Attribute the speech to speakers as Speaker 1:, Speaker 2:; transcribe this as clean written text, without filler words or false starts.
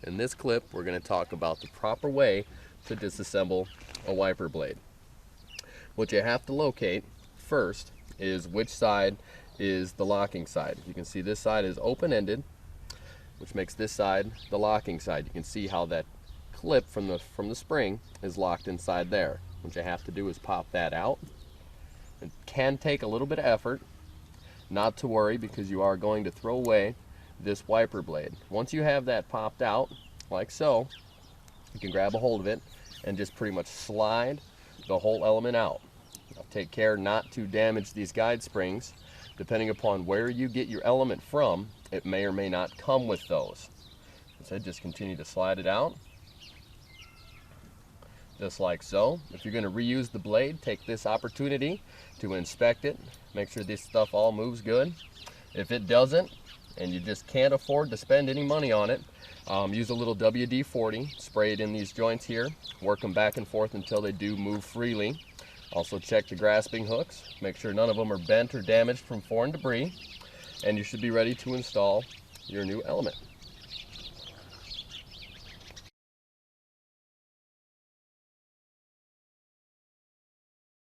Speaker 1: In this clip, we're going to talk about the proper way to disassemble a wiper blade. What you have to locate first is which side is the locking side. You can see this side is open-ended, which makes this side the locking side. You can see how that clip from the spring is locked inside there. What you have to do is pop that out. It can take a little bit of effort. Not to worry, because you are going to throw away this wiper blade. Once you have that popped out, like so, you can grab a hold of it and just pretty much slide the whole element out. Now, take care not to damage these guide springs. Depending upon where you get your element from, it may or may not come with those. So just continue to slide it out, just like so. If you're going to reuse the blade, take this opportunity to inspect it. Make sure this stuff all moves good. If it doesn't, and you just can't afford to spend any money on it, use a little WD-40, spray it in these joints here, work them back and forth until they do move freely. Also check the grasping hooks, make sure none of them are bent or damaged from foreign debris, and you should be ready to install your new element.